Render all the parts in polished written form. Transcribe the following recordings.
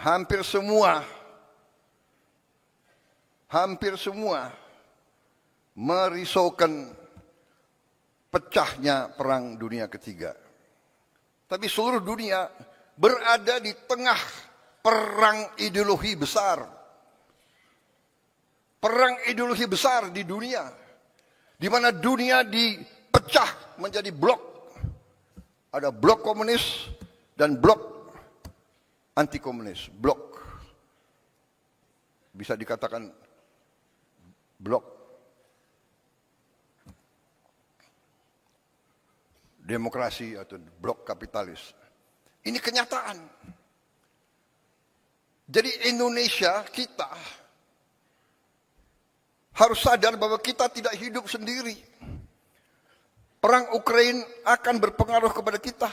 hampir semua merisaukan pecahnya Perang Dunia Ketiga. Tapi seluruh dunia berada di tengah perang ideologi besar. Perang ideologi besar di dunia, di mana dunia dipecah menjadi blok. Ada blok komunis dan blok anti komunis. Blok, bisa dikatakan blok demokrasi atau blok kapitalis. Ini kenyataan. Jadi Indonesia, kita harus sadar bahwa kita tidak hidup sendiri. Perang Ukraina akan berpengaruh kepada kita.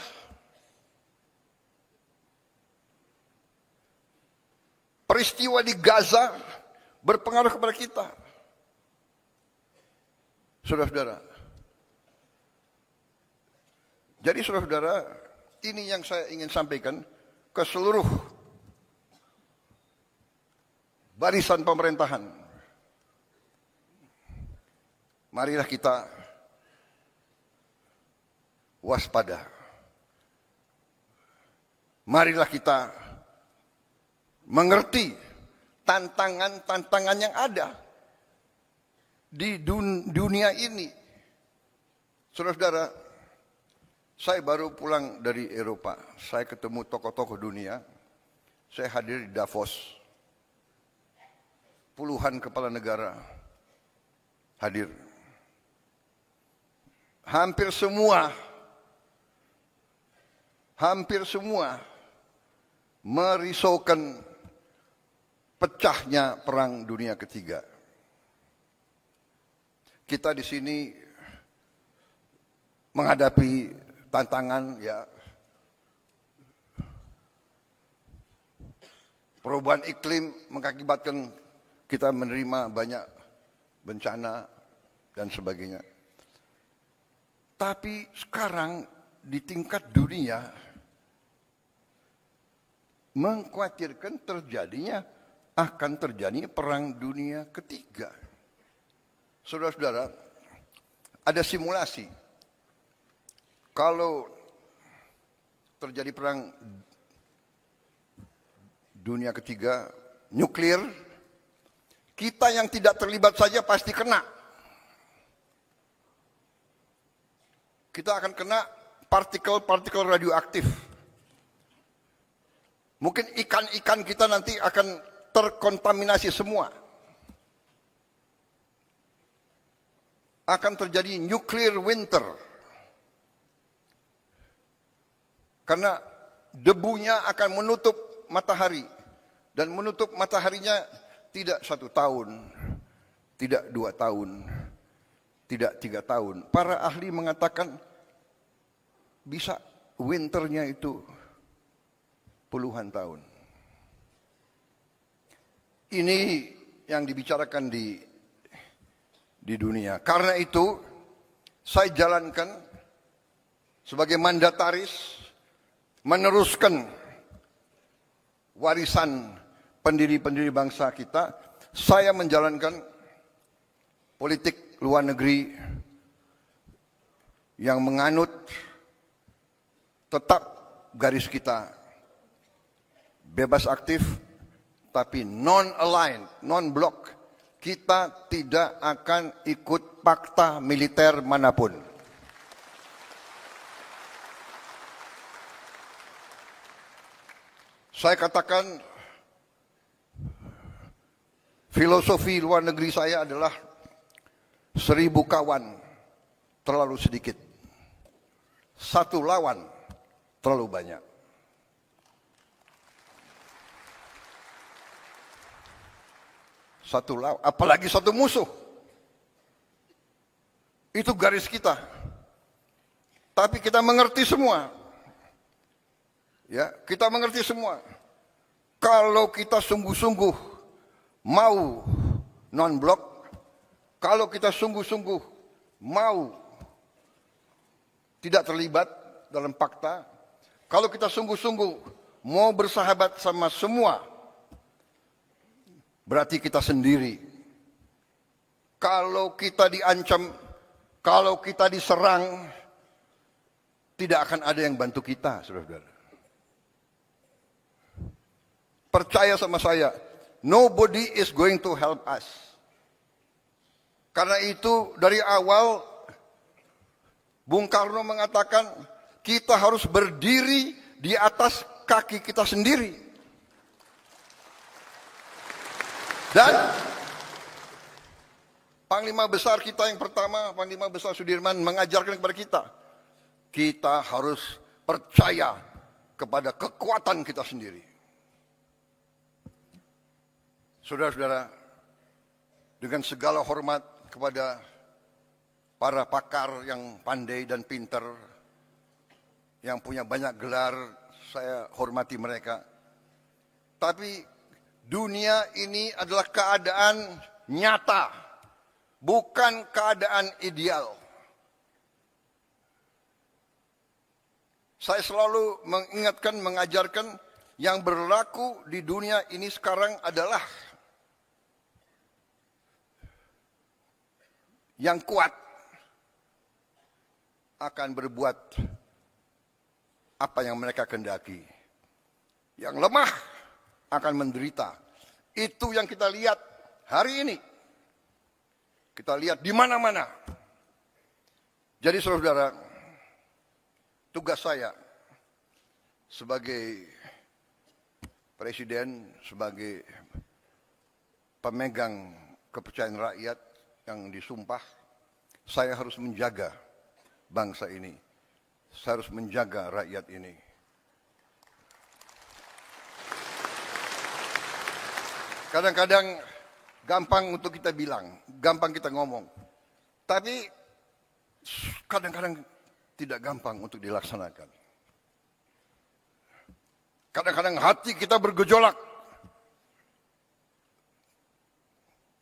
Peristiwa di Gaza berpengaruh kepada kita. Saudara-saudara. Jadi saudara-saudara, ini yang saya ingin sampaikan ke seluruh barisan pemerintahan. Marilah kita waspada. Marilah kita mengerti tantangan-tantangan yang ada di dunia ini. Saudara-saudara, saya baru pulang dari Eropa. Saya ketemu tokoh-tokoh dunia. Saya hadir di Davos. Puluhan kepala negara hadir. Hampir semua merisaukan pecahnya Perang Dunia Ketiga. Kita di sini menghadapi tantangan, ya, perubahan iklim mengakibatkan kita menerima banyak bencana dan sebagainya. Tapi sekarang di tingkat dunia mengkhawatirkan akan terjadi Perang Dunia Ketiga. Saudara-saudara, ada simulasi. Kalau terjadi Perang Dunia Ketiga, nuklir, kita yang tidak terlibat saja pasti kena. Kita akan kena partikel-partikel radioaktif. Mungkin ikan-ikan kita nanti akan terkontaminasi semua. Akan terjadi nuclear winter. Karena debunya akan menutup matahari. Dan menutup mataharinya tidak 1 tahun, tidak 2 tahun, tidak 3 tahun. Para ahli mengatakan bisa winternya itu puluhan tahun. Ini yang dibicarakan di dunia. Karena itu saya jalankan sebagai mandataris meneruskan warisan pendiri-pendiri bangsa kita. Saya menjalankan politik luar negeri yang menganut tetap garis kita bebas aktif tapi non-aligned, non-block. Kita tidak akan ikut fakta militer manapun. Saya katakan filosofi luar negeri saya adalah 1000 kawan terlalu sedikit, 1 lawan terlalu banyak. Apalagi 1 musuh. Itu garis kita. Tapi kita mengerti semua. Ya, kita mengerti semua. Kalau kita sungguh-sungguh mau non-blok, kalau kita sungguh-sungguh mau tidak terlibat dalam fakta, kalau kita sungguh-sungguh mau bersahabat sama semua, berarti kita sendiri. Kalau kita diancam, kalau kita diserang, tidak akan ada yang bantu kita, saudara-saudara. Percaya sama saya, nobody is going to help us. Karena itu dari awal Bung Karno mengatakan kita harus berdiri di atas kaki kita sendiri. Dan Panglima Besar kita yang pertama, Panglima Besar Sudirman mengajarkan kepada kita harus percaya kepada kekuatan kita sendiri. Saudara-saudara, dengan segala hormat kepada para pakar yang pandai dan pintar, yang punya banyak gelar, saya hormati mereka. Tapi dunia ini adalah keadaan nyata, bukan keadaan ideal. Saya selalu mengingatkan, mengajarkan yang berlaku di dunia ini sekarang adalah yang kuat akan berbuat apa yang mereka kehendaki. Yang lemah akan menderita. Itu yang kita lihat hari ini. Kita lihat di mana-mana. Jadi saudara-saudara, tugas saya sebagai presiden, sebagai pemegang kepercayaan rakyat yang disumpah, saya harus menjaga bangsa ini. Saya harus menjaga rakyat ini. Kadang-kadang gampang untuk kita bilang, gampang kita ngomong. Tapi kadang-kadang tidak gampang untuk dilaksanakan. Kadang-kadang hati kita bergejolak.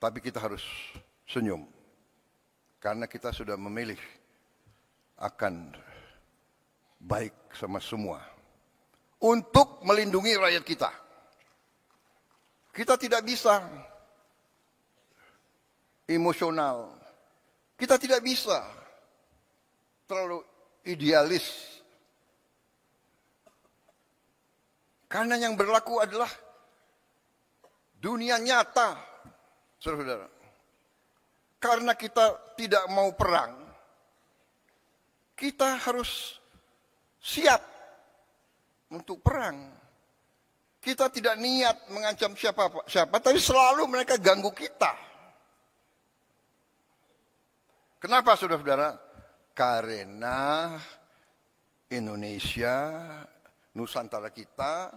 Tapi kita harus senyum. Karena kita sudah memilih akan baik sama semua. Untuk melindungi rakyat kita. Kita tidak bisa emosional. Kita tidak bisa terlalu idealis. Karena yang berlaku adalah dunia nyata, saudara-saudara. Karena kita tidak mau perang, kita harus siap untuk perang. Kita tidak niat mengancam siapa, tapi selalu mereka ganggu kita. Kenapa saudara-saudara? Karena Indonesia, Nusantara kita,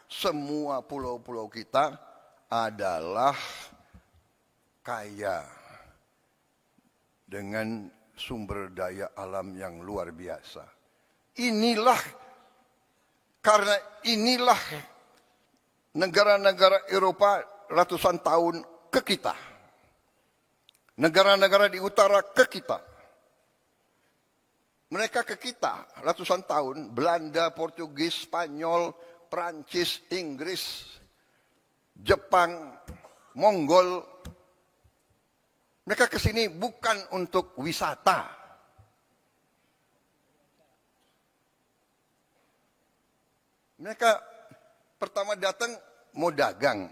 semua pulau-pulau kita adalah kaya dengan sumber daya alam yang luar biasa. Karena inilah negara-negara Eropa ratusan tahun ke kita. Negara-negara di utara ke kita. Mereka ke kita ratusan tahun. Belanda, Portugis, Spanyol, Prancis, Inggris, Jepang, Mongol. Mereka ke sini bukan untuk wisata. Mereka pertama datang mau dagang.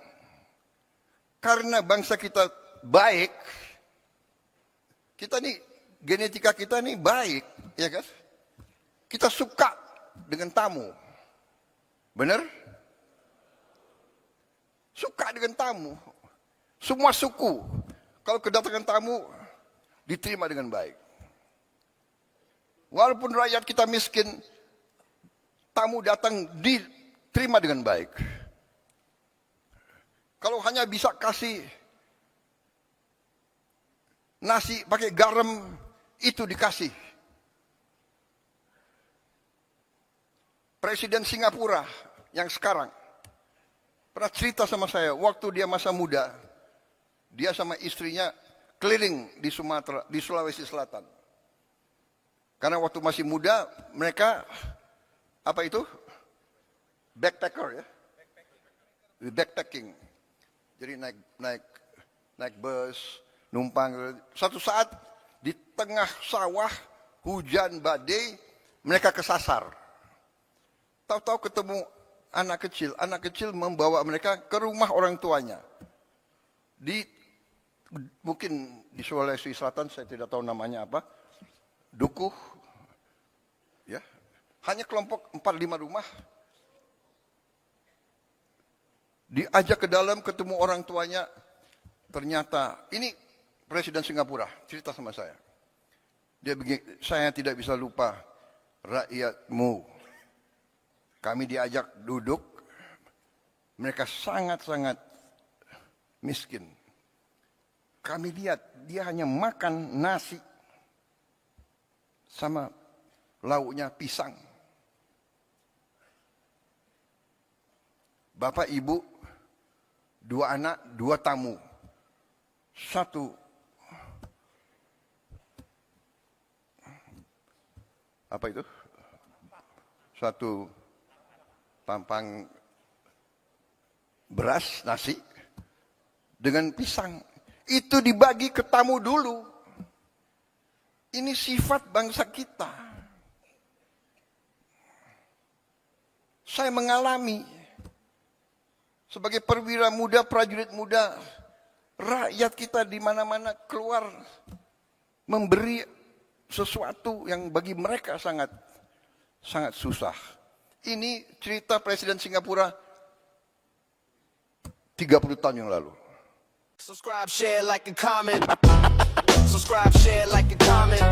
Karena bangsa kita baik, kita nih, genetika kita nih baik, ya kan? Kita suka dengan tamu. Benar? Suka dengan tamu. Semua suku, kalau kedatangan tamu, diterima dengan baik. Walaupun rakyat kita miskin, tamu datang diterima dengan baik. Kalau hanya bisa kasih nasi pakai garam, itu dikasih. Presiden Singapura yang sekarang pernah cerita sama saya, waktu dia masa muda, dia sama istrinya keliling di Sumatera, di Sulawesi Selatan. Karena waktu masih muda, mereka backpacker ya, backpacking. Jadi naik bus, numpang. Satu saat di tengah sawah hujan badai, mereka kesasar. Tahu-tahu ketemu anak kecil membawa mereka ke rumah orang tuanya. Mungkin di Sulawesi Selatan, saya tidak tahu namanya apa, Dukuh, ya, hanya kelompok 4-5 rumah. Diajak ke dalam, ketemu orang tuanya, ternyata ini Presiden Singapura cerita sama saya. Dia begini, saya tidak bisa lupa rakyatmu. Kami diajak duduk, mereka sangat-sangat miskin. Kami lihat dia hanya makan nasi sama lauknya pisang. Bapak, ibu, 2 anak, 2 tamu. Satu apa itu? Satu tampang beras, nasi dengan pisang. Itu dibagi ke tamu dulu. Ini sifat bangsa kita. Saya mengalami sebagai perwira muda, prajurit muda, rakyat kita di mana-mana keluar memberi sesuatu yang bagi mereka sangat susah. Ini cerita Presiden Singapura 30 tahun yang lalu. Subscribe, share, like, and comment. Subscribe, share, like, and comment.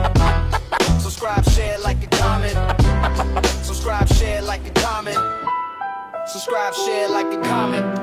Subscribe, share, like, and comment. Subscribe, share, like, and comment. Subscribe, share, like, and comment.